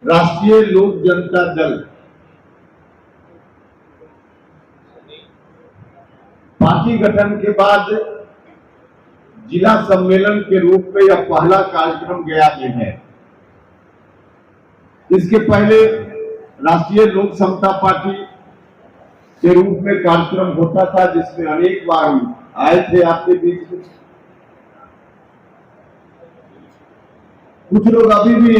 राष्ट्रीय लोक जनता दल पार्टी गठन के बाद जिला सम्मेलन के रूप में यह पहला कार्यक्रम गया में है। इसके पहले राष्ट्रीय लोक समता पार्टी के रूप में कार्यक्रम होता था, जिसमें अनेक बार आए थे आपके बीच में। कुछ लोग अभी भी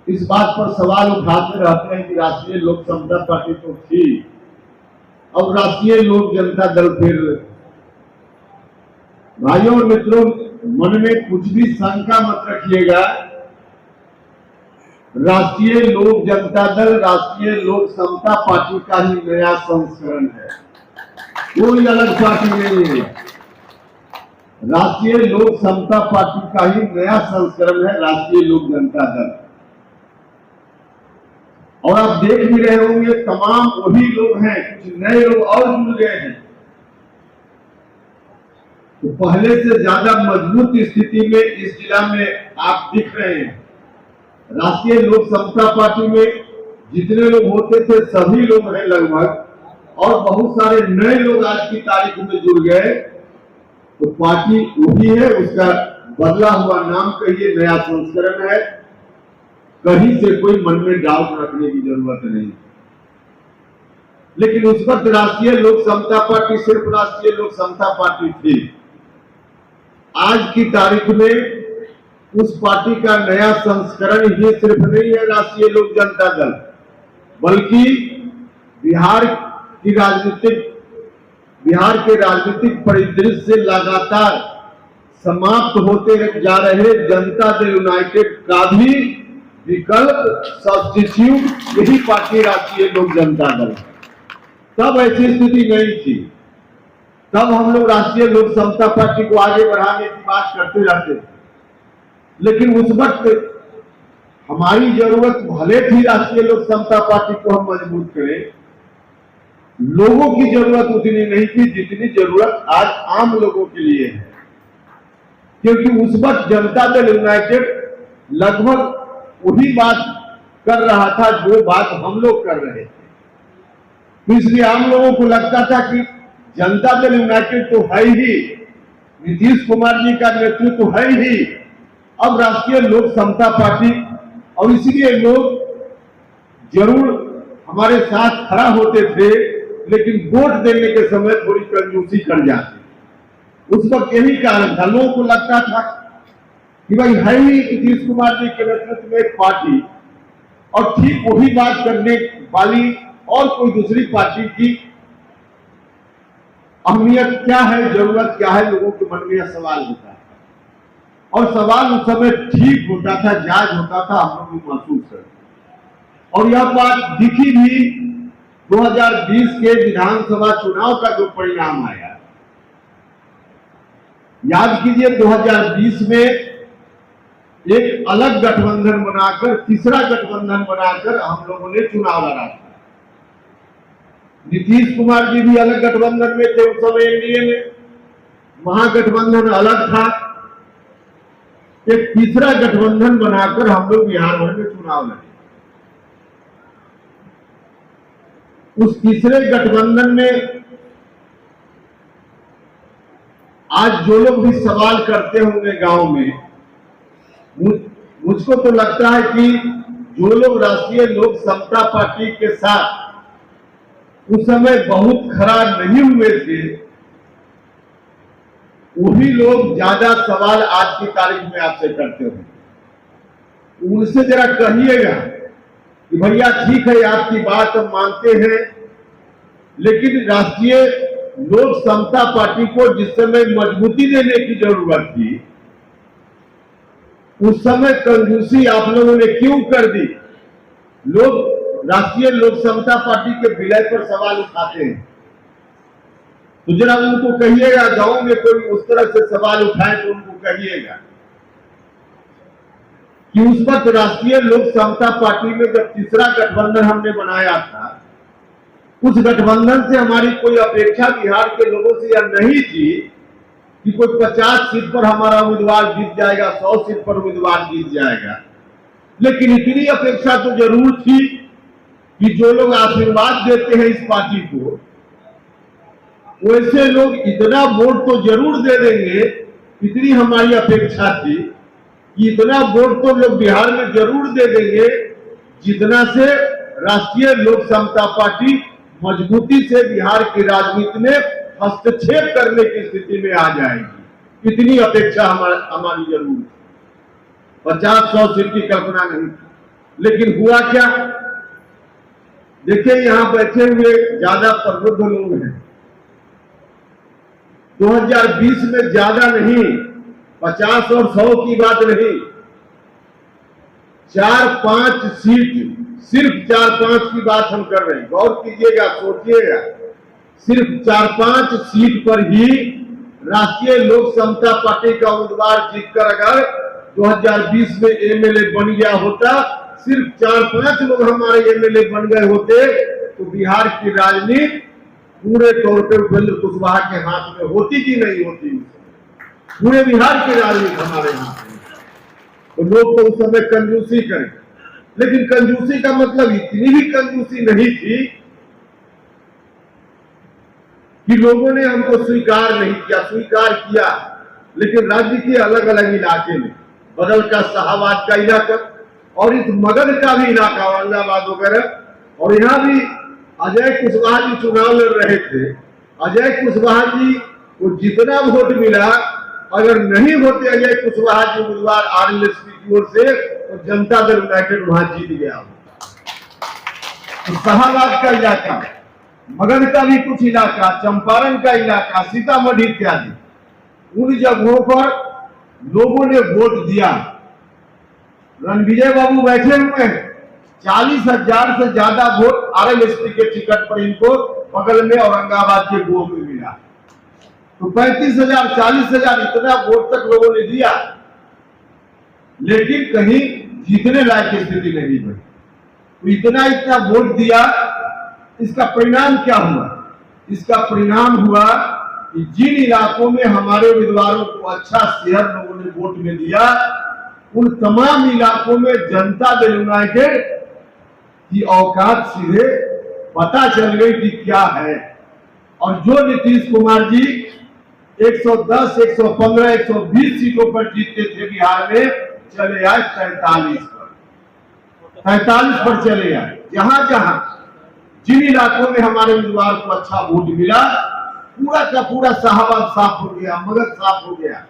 इस बात पर सवाल उठाते रहते हैं कि राष्ट्रीय लोक समता पार्टी तो थी, अब राष्ट्रीय लोक जनता दल फिर। भाइयों और मित्रों, मन में कुछ भी शंका मत रखिएगा। राष्ट्रीय लोक जनता दल राष्ट्रीय लोक समता पार्टी का ही नया संस्करण है, कोई अलग पार्टी नहीं है। राष्ट्रीय लोक समता पार्टी का ही नया संस्करण है राष्ट्रीय लोक जनता दल। और आप देख भी रहे होंगे, तमाम वही लोग हैं, कुछ नए लोग और जुड़ गए हैं। तो पहले से ज्यादा मजबूत स्थिति में इस जिला में आप दिख रहे हैं। राष्ट्रीय लोक समता पार्टी में जितने लोग होते थे सभी लोग हैं लगभग, और बहुत सारे नए लोग आज की तारीख में जुड़ गए। तो पार्टी वही है, उसका बदला हुआ नाम कहिए, नया संस्करण है। कहीं से कोई मन में डाउट रखने की जरूरत नहीं। लेकिन उस वक्त राष्ट्रीय लोक समता पार्टी सिर्फ राष्ट्रीय लोक समता पार्टी थी। आज की तारीख में उस पार्टी का नया संस्करण ही सिर्फ नहीं है राष्ट्रीय लोक जनता दल, बल्कि बिहार के राजनीतिक परिदृश्य से लगातार समाप्त होते जा रहे जनता दल यूनाइटेड का भी विकल्प, सब्स्टिट्यूट यही पार्टी राष्ट्रीय लोक जनता दल। तब ऐसी स्थिति नहीं थी। तब हम लोग राष्ट्रीय लोक समता पार्टी को आगे बढ़ाने की बात करते रहते थे, लेकिन उस वक्त हमारी जरूरत भले थी राष्ट्रीय लोक समता पार्टी को हम मजबूत करें, लोगों की जरूरत उतनी नहीं थी जितनी जरूरत आज आम लोगों के लिए है। क्योंकि उस वक्त जनता दल यूनाइटेड लगभग वही बात कर रहा था जो बात हम लोग कर रहे थे। तो इसलिए आम लोगों को लगता था कि जनता दल यूनाइटेड तो है ही, नीतीश कुमार जी का नेतृत्व तो है ही, अब राष्ट्रीय लोक समता पार्टी, और इसलिए लोग जरूर हमारे साथ खड़ा होते थे, लेकिन वोट देने के समय थोड़ी कंजूसी कर जाती। उस वक्त यही कारण था, लोगों को लगता था कि भाई है ही नीतीश कुमार जी के नेतृत्व में एक पार्टी, और ठीक वही बात करने वाली और कोई दूसरी पार्टी की अहमियत क्या है, जरूरत क्या है, लोगों के मन में यह सवाल होता है। और सवाल उस समय ठीक होता था, जायज होता था, हम लोग भी महसूस करते। और यह बात दिखी भी 2020 के विधानसभा चुनाव का जो परिणाम आया। याद कीजिए, 2020 में एक अलग गठबंधन बनाकर, तीसरा गठबंधन बनाकर हम लोगों ने चुनाव लड़ा था। नीतीश कुमार जी भी अलग गठबंधन में थे उस समय एनडीए में, महागठबंधन अलग था। एक तीसरा गठबंधन बनाकर हम लोग बिहार भर में चुनाव लड़े। उस तीसरे गठबंधन में आज जो लोग भी सवाल करते होंगे गांव में, मुझको तो लगता है कि जो लोग राष्ट्रीय लोक समता पार्टी के साथ उस समय बहुत खरा नहीं हुए थे, वही लोग ज्यादा सवाल आज की तारीख में आपसे करते होंगे। उनसे जरा कहिएगा कि भैया ठीक है, आपकी बात हम मानते हैं, लेकिन राष्ट्रीय लोक समता पार्टी को जिस समय मजबूती देने की जरूरत थी, उस समय कंजूसी आप लोगों ने क्यों कर दी? लोग राष्ट्रीय लोक समता पार्टी के विलय पर सवाल उठाते हैं, तो जरा उनको कहिएगा, गांव में कोई उस तरह से सवाल उठाए तो उनको कहिएगा कि उस वक्त राष्ट्रीय लोक समता पार्टी में जब तीसरा गठबंधन हमने बनाया था, उस गठबंधन से हमारी कोई अपेक्षा बिहार के लोगों से यह नहीं थी कि कोई 50 सीट पर हमारा उम्मीदवार जीत जाएगा, 100 सीट पर उम्मीदवार जीत जाएगा। लेकिन इतनी अपेक्षा तो जरूर थी कि जो लोग आशीर्वाद देते हैं इस पार्टी को, वैसे लोग इतना वोट तो जरूर दे देंगे। इतनी हमारी अपेक्षा थी कि इतना वोट तो लोग बिहार में जरूर दे देंगे जितना से राष्ट्रीय लोक समता पार्टी मजबूती से बिहार की राजनीति में हस्तक्षेप करने की स्थिति में आ जाएगी। इतनी अपेक्षा हमारी जरूर थी। 50-100 सीट की कल्पना नहीं थी। लेकिन हुआ क्या, देखिए यहां बैठे हुए ज्यादा प्रबुद्ध लोग हैं। 2020 में ज्यादा नहीं, 50 और 100 की बात नहीं, 4-5 सीट, सिर्फ 4-5 की बात हम कर रहे हैं। गौर कीजिएगा, सोचिएगा, सिर्फ 4-5 सीट पर ही राष्ट्रीय लोक समता पार्टी का उम्मीदवार जीतकर अगर 2020 में एमएलए बन गया होता, सिर्फ 4-5 लोग हमारे एमएलए बन गए होते तो बिहार की राजनीति पूरे तौर पर उपेंद्र कुशवाहा के हाथ में होती कि नहीं होती। पूरे बिहार की राजनीति हमारे हाथ में। तो लोग तो उस समय कंजूसी करें, लेकिन कंजूसी का मतलब इतनी भी कंजूसी नहीं थी कि लोगों ने हमको स्वीकार नहीं किया। स्वीकार किया, लेकिन राज्य के अलग अलग इलाके में, बदल का शाहबाद का इलाका और इस मगध का भी इलाका, औरंगाबाद वगैरह, और यहाँ भी अजय कुशवाहा जी चुनाव लड़ रहे थे। अजय कुशवाहा जी को जितना वोट मिला, अगर नहीं होते अजय कुशवाहा जी उम्मीदवार आरएलएसपी की ओर से, तो जनता दल यूनाइटेड वहां जीत गया। तो शाहबाद का इलाका, मगध का भी कुछ इलाका, चंपारण का इलाका, सीतामढ़ी इत्यादि, उन जगहों पर लोगों ने वोट दिया। रणविजय बाबू बैठे हुए हैं, 40,000 से ज्यादा वोट आरएलएसपी के टिकट पर इनको बगल में औरंगाबाद के गोह में मिला। तो 35,000, 40,000 इतना वोट तक लोगों ने दिया, लेकिन कहीं जीतने लायक स्थिति नहीं बनी। तो इतना वोट दिया, इसका परिणाम क्या हुआ? इसका परिणाम हुआ कि जिन इलाकों में हमारे उम्मीदवारों को अच्छा शेयर लोगों ने वोट में दिया, उन तमाम इलाकों में जनता दल यूनाइटेड की औकात सीधे पता चल गई कि क्या है। और जो नीतीश कुमार जी 110, 115, 120 सीटों पर जीतते थे बिहार में, चले आए 43 पर चले आए। जहां जहां जिन इलाकों में हमारे उम्मीदवार को अच्छा वोट मिला, पूरा का पूरा शाहबाद साफ हो गया, मगध साफ हो गया।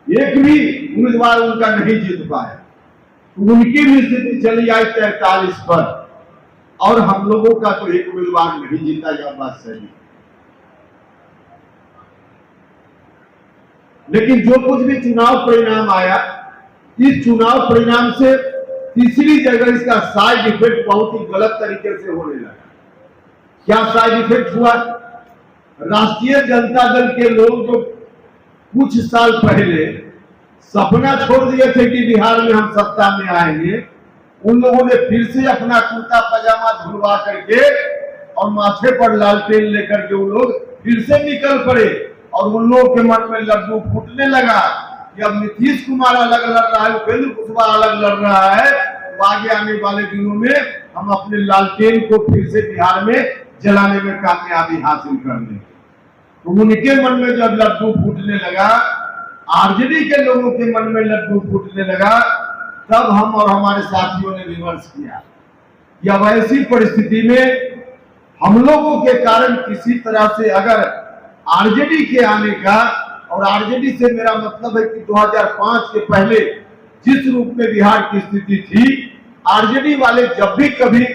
एक भी उम्मीदवार उनका नहीं जीत पाया। उनकी भी स्थिति चली आई 43 पर, और हम लोगों का तो एक उम्मीदवार नहीं जीता। यह बात सही, लेकिन जो कुछ भी चुनाव परिणाम आया, इस चुनाव परिणाम से तीसरी जगह इसका साइड इफेक्ट बहुत ही गलत तरीके से होने लगा। क्या साइड इफेक्ट हुआ? राष्ट्रीय जनता दल के लोग जो कुछ साल पहले सपना छोड़ दिए थे कि बिहार में हम सत्ता में आएंगे, उन लोगों ने फिर से अपना कुर्ता पजामा धुलवा करके और माथे पर लालटेन लेकर के वो लोग फिर से निकल पड़े। और उन लोगों के मन में लड्डू फूटने लगा कि अब नीतीश कुमार अलग लड़ रहा है, उपेंद्र कुशवाहा अलग लड़ रहा है, तो आगे आने वाले दिनों में हम अपने लालटेन को फिर से बिहार में जलाने में कामयाबी हासिल कर लेंगे। तो उनके मन में जब लड्डू फूटने लगा, आरजेडी के लोगों के मन में लड्डू फूटने लगा, तब हम और हमारे साथियों ने रिवर्स किया। या वैसी परिस्थिति में हम लोगों के कारण किसी तरह से अगर आरजेडी के आने का, और आरजेडी से मेरा मतलब है कि 2005 के पहले जिस रूप में बिहार की स्थिति थी, आरजेडी वाले जब भी कभी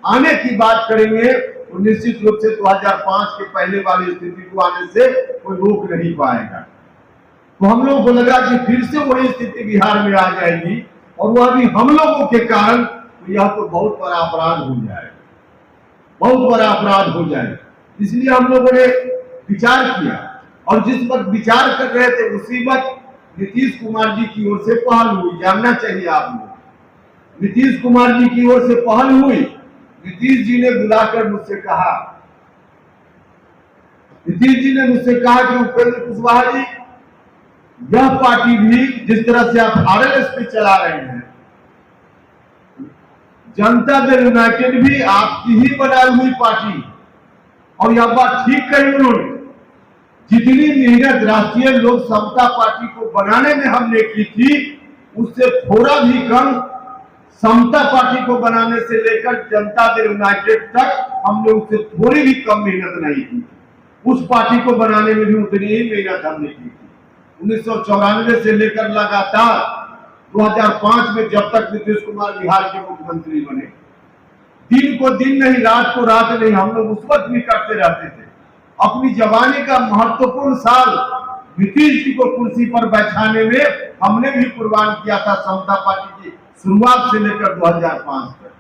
आने की बात करेंगे तो निश्चित रूप से 2005 के पहले वाली स्थिति को आने से कोई रोक नहीं पाएगा। तो हम लोगों को लगा कि फिर से वही स्थिति बिहार में आ जाएगी, और वह भी हम लोगों के कारण, तो यह तो बहुत बड़ा अपराध हो जाएगा, बहुत बड़ा अपराध हो जाएगा। इसलिए हम लोगों ने विचार किया, और जिस वक्त विचार कर रहे थे उसी वक्त नीतीश कुमार जी की ओर से पहल हुई। जानना चाहिए आप लोग, नीतीश कुमार जी की ओर से पहल हुई। नीतीश जी ने बुलाकर मुझसे कहा, नीतीश जी ने मुझसे कहा कि उपेंद्र कुशवाहा जी, यह पार्टी भी जिस तरह से आप आरएलएसपी चला रहे हैं, जनता दल यूनाइटेड भी आपकी ही बनाई हुई पार्टी, और यह बात ठीक कही उन्होंने। जितनी मेहनत राष्ट्रीय लोक समता पार्टी को बनाने में हमने की थी, उससे थोड़ा भी कम समता पार्टी को बनाने से लेकर जनता दल यूनाइटेड तक हमने उससे थोड़ी भी कम मेहनत नहीं की। उस पार्टी को बनाने में भी उतनी ही मेहनत हमने की थी। 1994 से लेकर लगातार 2005 में जब तक नीतीश कुमार बिहार के मुख्यमंत्री बने, दिन को दिन नहीं, रात को रात नहीं, हम लोग उस वक्त भी करते रहते थे। अपनी जवानी का महत्वपूर्ण साल नीतीश जी को कुर्सी पर बैठाने में हमने भी कुर्बान किया था समता पार्टी की शुरुआत से लेकर 2005 तक।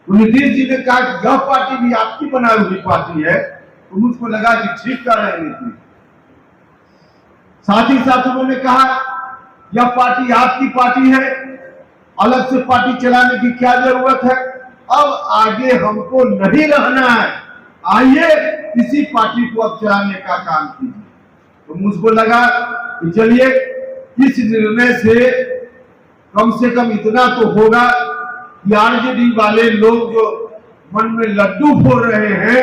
तो नीतीश जी ने कहा कि यह पार्टी भी आपकी बनाई हुई पार्टी है, तो मुझको लगा कि ठीक कर रहे हैं नीतीश। साथ ही साथ उन्होंने कहा यह पार्टी आपकी पार्टी है, अलग से पार्टी चलाने की क्या जरूरत है, अब आगे हमको नहीं रहना है, आइए इसी पार्टी को अब चलाने का काम कीजिए। तो मुझको लगा कि चलिए इस निर्णय से कम इतना तो होगा कि आरजेडी वाले लोग जो मन में लड्डू फोड़ रहे हैं,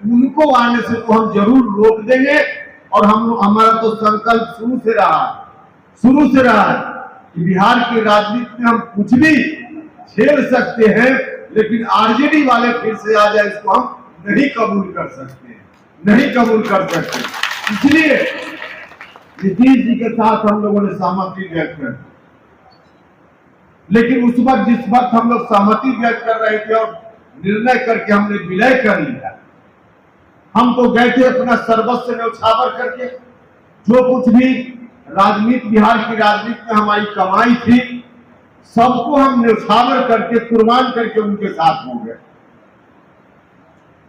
उनको आने से तो हम जरूर रोक देंगे। और हमारा तो संकल्प शुरू से रहा है कि बिहार की राजनीति में हम कुछ भी खेल सकते हैं, लेकिन आरजेडी वाले फिर से आ जाए इसको हम नहीं कबूल कर सकते। इसलिए नीतीश जी के साथ हम लोगों ने सहमति व्यक्त कर, लेकिन उस वक्त जिस वक्त हम लोग सहमति व्यक्त कर रहे थे और निर्णय करके हमने विलय कर लिया, हम तो गए थे अपना सर्वस्व न्यौछावर करके। जो कुछ भी राजनीति, बिहार की राजनीति में हमारी कमाई थी, सबको हम न्यौछावर करके, कुर्बान करके उनके साथ हो गए।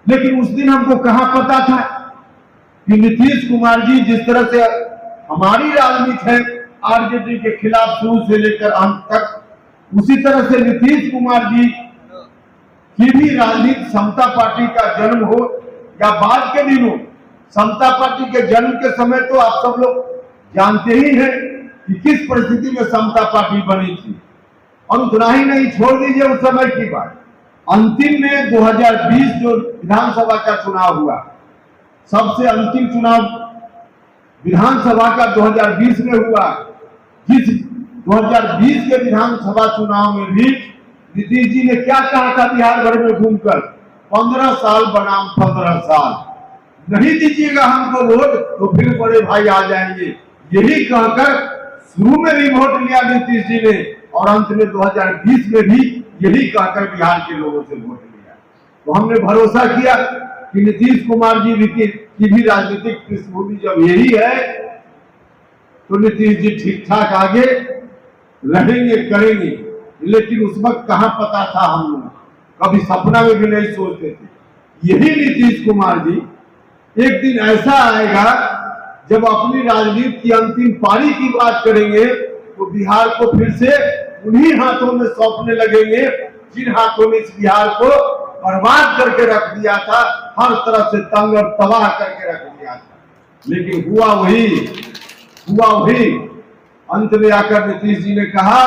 लेकिन उस दिन हमको कहां पता था कि नीतीश कुमार जी जिस तरह से हमारी राजनीति है आरजेडी के खिलाफ शुरू से लेकर अंत तक, उसी तरह से नीतीश कुमार जी की भी राजनीति समता पार्टी का जन्म हो या बाद के दिनों, समता पार्टी के जन्म के समय तो आप सब लोग जानते ही हैं कि किस परिस्थिति में समता पार्टी बनी थी। और उतना ही नहीं, छोड़ दीजिए उस समय की बात, अंतिम में 2020 जो विधानसभा का चुनाव हुआ, सबसे अंतिम चुनाव विधानसभा का 2020 में हुआ, जिस 2020 के विधानसभा चुनाव में भी नीतीश जी ने क्या कहा था बिहार भर में घूमकर, 15 साल बनाम 15 साल, नहीं दीजिएगा हमको वोट तो फिर बड़े भाई आ जाएंगे, यही कहकर शुरू में भी वोट लिया नीतीश जी ने, और अंत में 2020 में भी यही कहकर बिहार के लोगों से वोट लिया। तो हमने भरोसा किया कि नीतीश कुमार जी की भी राजनीतिक पृष्ठभूमि जब यही है, तो नीतीश जी ठीक ठाक आगे रहेंगे, करेंगे। लेकिन उस वक्त कहां पता था, हम लोग कभी सपना में भी नहीं सोचते थे। यही नीतीश कुमार जी एक दिन ऐसा आएगा जब अपनी राजनीति की अंतिम पारी की बात करेंगे, तो बिहार को फिर से उन्हीं हाथों में सौंपने लगेंगे जिन हाथों ने इस बिहार को बर्बाद करके रख दिया था, हर तरफ से तंग और तबाह करके रख दिया था। लेकिन हुआ वही अंत में आकर नीतीश जी ने कहा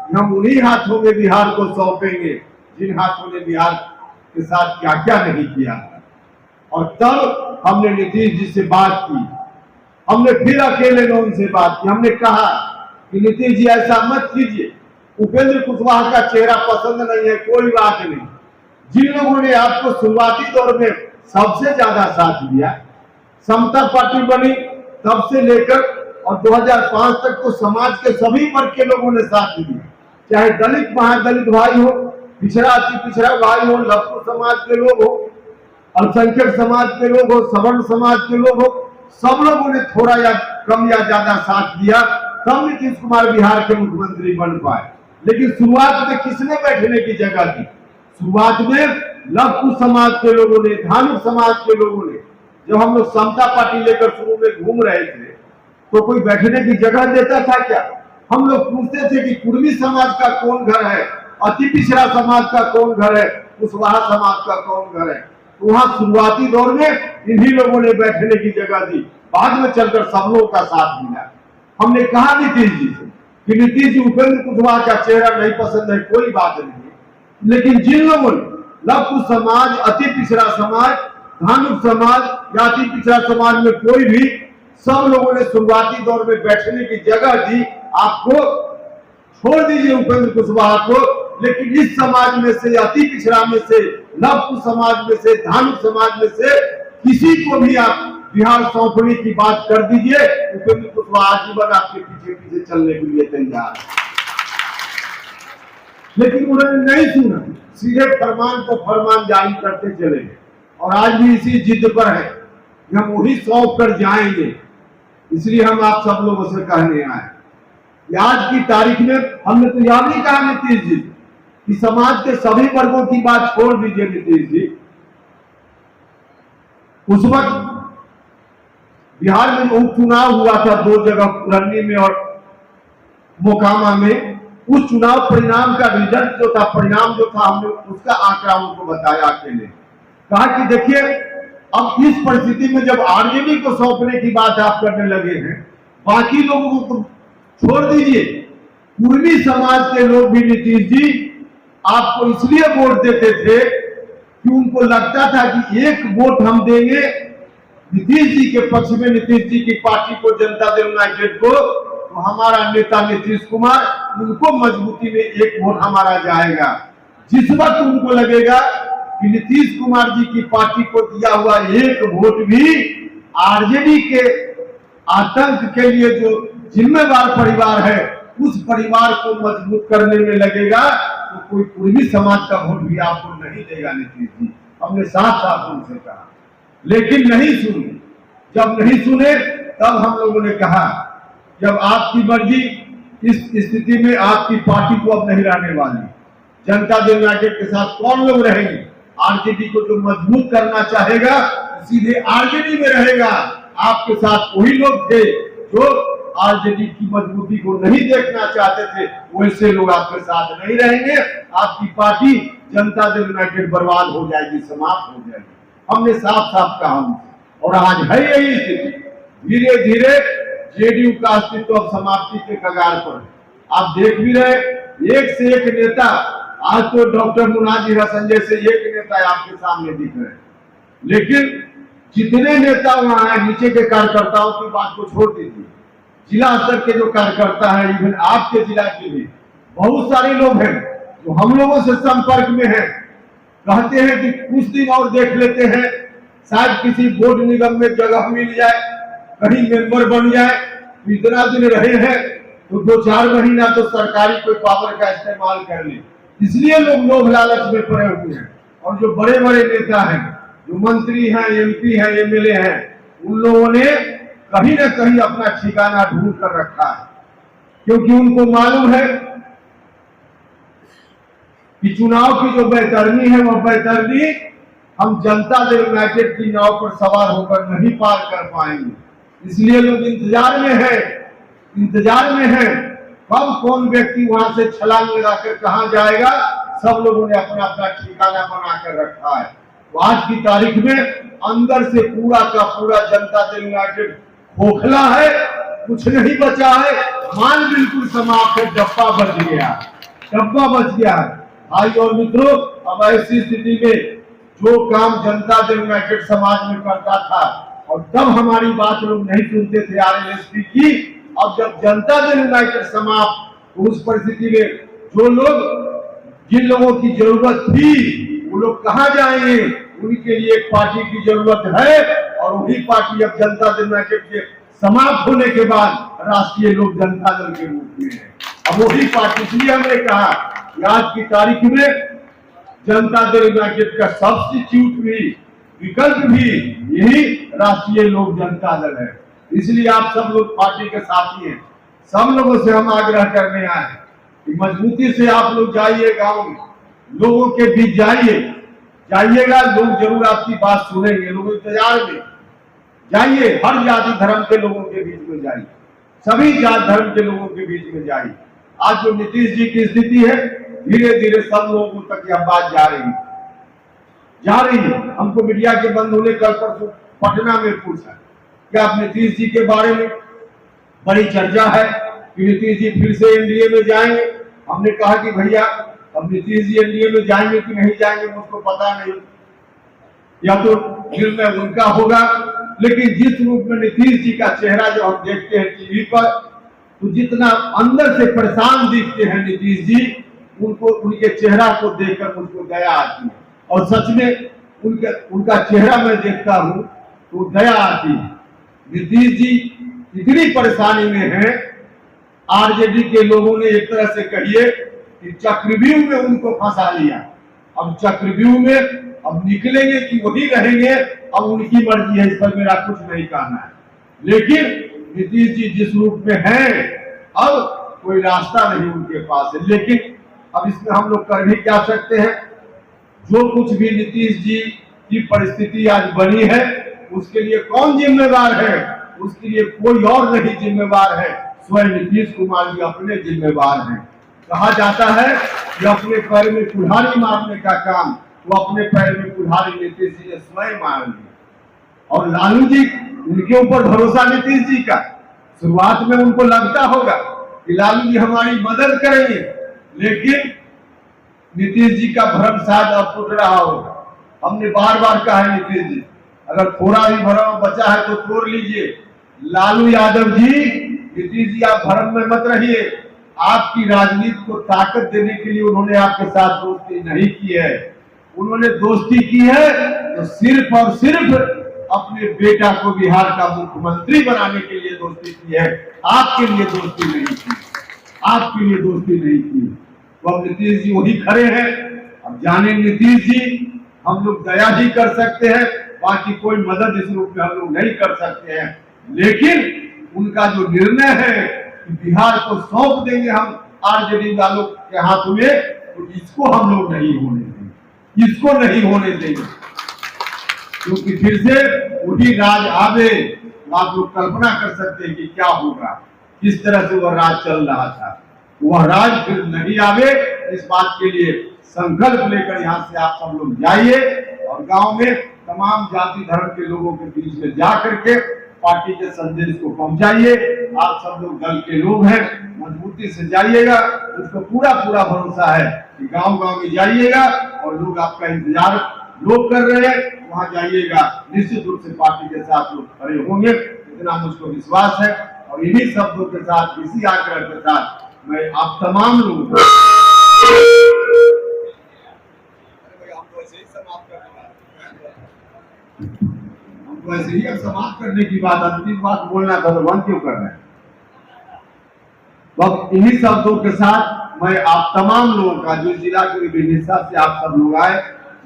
कि हम उन्हीं हाथों में बिहार को सौंपेंगे जिन हाथों ने बिहार के साथ क्या क्या नहीं किया। और तब हमने नीतीश जी से बात की, हमने फिर अकेले में उनसे बात की। हमने कहा कि नीतीश जी ऐसा मत कीजिए, उपेंद्र कुशवाहा का चेहरा पसंद नहीं है, कोई बात नहीं। जिन लोगों ने आपको शुरुआती दौर में सबसे ज्यादा साथ दिया, समता पार्टी बनी तब से लेकर और 2005 तक तो समाज के सभी वर्ग के लोगों ने साथ दिया, चाहे दलित महादलित भाई हो, पिछड़ा अति पिछड़ा भाई हो, लघु समाज के लोग हो, अल्पसंख्यक समाज के लोग हो, सवर्ण समाज के लोग हो, सब लोगों ने थोड़ा या कम या ज्यादा साथ दिया, तब नीतीश कुमार बिहार के मुख्यमंत्री बन पाए। लेकिन शुरुआत में किसने बैठने की जगह दी? शुरुआत में लघु समाज के लोगों ने, धार्मिक समाज के लोगों ने। जब हम लोग समता पार्टी लेकर शुरू में घूम रहे थे तो कोई बैठने की जगह देता था क्या? हम लोग पूछते थे कि कुर्मी समाज का कौन घर है, अति पिछड़ा समाज का कौन घर है, कुशवाहा समाज का कौन घर है। तो वहां शुरुआती दौर में इन्हीं लोगों ने बैठने की जगह दी, बाद में चलकर सब लोगों का साथ मिला। हमने कहा नीतीश जी से कि नीतीश जी, उपेंद्र कुशवाहा का चेहरा नहीं पसंद है, कोई बात नहीं, लेकिन जिन लोगों ने लघु समाज, अति पिछड़ा समाज, धानुक समाज या अति पिछड़ा समाज में कोई भी, सब लोगों ने शुरुआती दौर में बैठने की जगह दी। आपको छोड़ दीजिए उपेंद्र कुशवाहा को, लेकिन इस समाज में से, अति पिछड़ा में से, लघु समाज में से, धानुक समाज में से किसी को भी आप बिहार सौंपने की बात कर दीजिए, उपेंद्र कुशवाहा जीवन आपके पीछे पीछे चलने के लिए तैयार है। लेकिन उन्होंने नहीं सुना, सीधे फरमान को फरमान जारी करते चले गए और आज भी इसी जिद पर है कि हम वही सौंप कर जाएंगे। इसलिए हम आप सब लोगों से कहने आए, आज की तारीख में हमने तो यह भी कहा नीतीश जी कि समाज के सभी वर्गों की बात छोड़ दीजिए नीतीश जी। उस वक्त बिहार में उपचुनाव हुआ था 2 जगह, पुरनी में और मोकामा में, उस चुनाव परिणाम का रिजल्ट जो था, परिणाम जो था, हमने उसका आंकड़ा उनको बताया अकेले, कहा कि देखिए अब इस परिस्थिति में जब आरजेडी को सौंपने की बात आप करने लगे हैं, बाकी लोगों को छोड़ दीजिए, पूर्वी समाज के लोग भी नीतीश जी आपको इसलिए वोट देते थे कि उनको लगता था कि एक वोट हम देंगे नीतीश जी के पक्ष में, नीतीश जी की पार्टी को, जनता दल यूनाइटेड को, तो हमारा नेता नीतीश कुमार, उनको मजबूती में एक वोट हमारा जाएगा। जिस वक्त उनको लगेगा कि नीतीश कुमार जी की पार्टी को दिया हुआ एक वोट भी आरजेडी के आतंक के लिए जो जिम्मेवार परिवार है, उस परिवार को मजबूत करने में लगेगा, तो कोई पूर्वी समाज का वोट भी आपको नहीं देगा नीतीश जी। हमने साफ साफ उनसे कहा, लेकिन नहीं सुने। जब नहीं सुने तब हम लोगों ने कहा, जब आपकी मर्जी, इस स्थिति में आपकी पार्टी को अब नहीं रहने वाली, जनता दल यूनाइटेड के साथ कौन लोग रहेंगे? आरजेडी को जो मजबूत करना चाहेगा सीधे आरजेडी में रहेगा। आपके साथ वही लोग थे जो आरजेडी की मजबूती को नहीं देखना चाहते थे, वैसे लोग आपके साथ नहीं रहेंगे। आपकी पार्टी जनता दल यूनाइटेड बर्बाद हो जाएगी, समाप्त हो जाएगी। हमने साफ साफ कहा और आज है यही स्थिति। धीरे धीरे जेडीयू का अस्तित्व अब समाप्ति के कगार पर है। आप देख भी रहे, एक से एक नेता, आज तो डॉक्टर मुनाजिर हसन जैसे एक नेता आपके सामने दिख रहे हैं, लेकिन जितने नेता वहां है, नीचे के कार्यकर्ताओं की बात को छोड़ दीजिए, जिला स्तर के जो कार्यकर्ता है, इवन आपके जिला के भी बहुत सारे लोग हैं जो हम लोगों से संपर्क में हैं, कहते हैं कि कुछ दिन और देख लेते हैं, शायद किसी बोर्ड निगम में जगह मिल जाए, कहीं मेंबर बन जाए। इतना दिन रहे हैं तो 2-4 महीना तो सरकारी कोई पावर का इस्तेमाल कर ले, इसलिए लोग लालच में पड़े हुए हैं। और जो बड़े बड़े नेता हैं, जो मंत्री हैं, एमपी हैं, एमएलए हैं, उन लोगों ने कहीं न कहीं अपना ठिकाना ढूंढ कर रखा है, क्योंकि उनको मालूम है कि चुनाव की जो बैतरनी है, वह बैतरनी हम जनता दल यूनाइटेड की नाव पर सवार होकर नहीं पार कर पाएंगे। इसलिए लोग इंतजार में हैं कब कौन व्यक्ति वहां से छलांग लगाकर कहां जाएगा। सब लोगों ने अपना अपना ठिकाना बनाकर रखा है। तो आज की तारीख में अंदर से पूरा का पूरा जनता दल यूनाइटेड खोखला है, कुछ नहीं बचा है, माल बिल्कुल समाप्त है, डब्बा बच गया है। भाई और मित्रों, अब ऐसी स्थिति में जो काम जनता दल यूनाइटेड समाज में करता था, और तब हमारी बात लोग नहीं सुनते थे आरएलएसपी की, अब जब जनता दल यूनाइटेड समाप्त, उस परिस्थिति में जो लोग, जिन लोगों की जरूरत थी, वो लोग कहां जाएंगे? उनके लिए एक पार्टी की जरूरत है, और वही पार्टी अब जनता दल यूनाइटेड के समाप्त होने के बाद राष्ट्रीय लोक जनता दल के रूप में है। अब वही पार्टी, इसलिए हमने कहा आज की तारीख में जनता दल यूनाइटेड का सब्स्टिट्यूट भी, विकल्प भी यही राष्ट्रीय लोक जनता दल है। इसलिए आप सब लोग पार्टी के साथी हैं। सब लोगों से हम आग्रह करने आए कि मजबूती से आप लोग जाइए, गांव में लोगों के बीच जाइएगा, लोग जरूर आपकी बात सुनेंगे, लोग इंतजार में जाइए, हर जाति धर्म के लोगों के बीच में जाइए, सभी जात धर्म के लोगों के बीच में जाइए। आज जो नीतीश जी की स्थिति है, धीरे धीरे सब लोगों तक यह बात जा रही है। हमको मीडिया के बंद होने कल परसों पटना में पूछा कि आप नीतीश जी के बारे में बड़ी चर्चा है कि नीतीश जी फिर से एनडीए में जाएंगे। हमने कहा कि भैया अब नीतीश जी एनडीए में जाएंगे कि नहीं जाएंगे मुझको पता नहीं, या तो निर्णय उनका होगा। लेकिन जिस रूप में नीतीश जी का चेहरा जो हम देखते हैं टीवी पर, तो जितना अंदर से परेशान दिखते हैं नीतीश जी, उनको उनके चेहरा को देखकर मुझको दया आती है। और सच में उनका चेहरा मैं देखता हूं तो दया आती है। नीतीश जी इतनी परेशानी में हैं, आरजेडी के लोगों ने एक तरह से कहिए कि चक्रव्यूह में उनको फंसा लिया। अब चक्रव्यूह में अब निकलेंगे कि वही रहेंगे, अब उनकी मर्जी है, इस पर मेरा कुछ नहीं कहना है। लेकिन नीतीश जी जिस रूप में हैं, अब कोई रास्ता नहीं उनके पास है। लेकिन अब इसमें हम लोग कर भी क्या सकते हैं? जो कुछ भी नीतीश जी की परिस्थिति आज बनी है, उसके लिए कौन जिम्मेवार है? उसके लिए कोई और नहीं जिम्मेवार है, स्वयं नीतीश कुमार जी अपने जिम्मेवार हैं। कहा जाता है कि अपने पैर में कुल्हाड़ी मारने का काम वो अपने पैर में कुल्हाड़ी नीतीश जी ने स्वयं मार ली। और लालू जी, उनके ऊपर भरोसा नीतीश जी का, शुरुआत में उनको लगता होगा कि लालू जी हमारी मदद करेंगे, लेकिन नीतीश जी का भ्रम शायद अब टूट रहा होगा। हमने बार बार कहा है नीतीश जी, अगर थोड़ा भी भ्रम बचा है तो तोड़ लीजिए। लालू यादव जी, नीतीश जी आप भ्रम में मत रहिए। आपकी राजनीति को ताकत देने के लिए उन्होंने आपके साथ दोस्ती नहीं की है। उन्होंने दोस्ती की है तो सिर्फ और सिर्फ अपने बेटा को बिहार का मुख्यमंत्री बनाने के लिए दोस्ती की है, आपके लिए दोस्ती नहीं की, आपके लिए दोस्ती नहीं की। तो अब नीतीश जी वही खड़े हैं। अब जाने नीतीश जी, हम लोग दया ही कर सकते हैं, बाकी कोई मदद इस रूप में हम लोग नहीं कर सकते हैं। लेकिन उनका जो निर्णय है कि बिहार को सौंप देंगे हम आरजेडी वालों के हाथ में, तो इसको हम लोग नहीं होने देंगे, इसको नहीं होने देंगे। क्योंकि फिर से वही राज आवे, आप लोग कल्पना कर सकते हैं कि क्या होगा, किस तरह से वह राज चल रहा था। वह राज फिर नहीं आवे, इस बात के लिए संकल्प लेकर यहाँ से आप सब लोग जाइए और गांव में तमाम जाति धर्म के लोगों के बीच में जा करके पार्टी के संदेश को पहुंचाइए। आप सब लोग दल के लोग हैं, मजबूती से जाइएगा। उसको पूरा पूरा भरोसा है कि गांव गांव में जाइएगा और लोग आपका इंतजार लोग कर रहे हैं, वहां जाइएगा, निश्चित रूप से पार्टी के साथ लोग खड़े होंगे, इतना मुझको विश्वास है। और इन्हीं शब्दों के साथ, इसी आग्रह के साथ मैं आप तमाम लोगों को वैसे ही अब समाप्त करने की बात, अंतिम बात बोलना था तो बंद क्यों करना है? बस इन्हीं शब्दों के साथ मैं आप तमाम लोगों का, जो जिला के विभिन्न हिस्सा से आप सब लोग आए,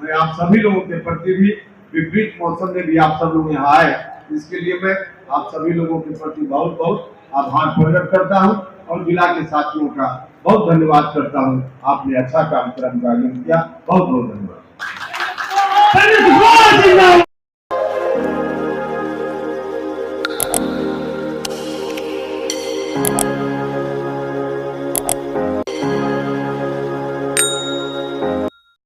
मैं आप सभी लोगों के प्रति भी विपरीत मौसम में भी आप सब लोग यहाँ आए, इसके लिए मैं आप सभी लोगों के प्रति बहुत बहुत आभार प्रकट करता हूँ और जिला के साथियों का बहुत धन्यवाद करता हूँ। आपने अच्छा काम कर्मचारियों किया, बहुत बहुत धन्यवाद।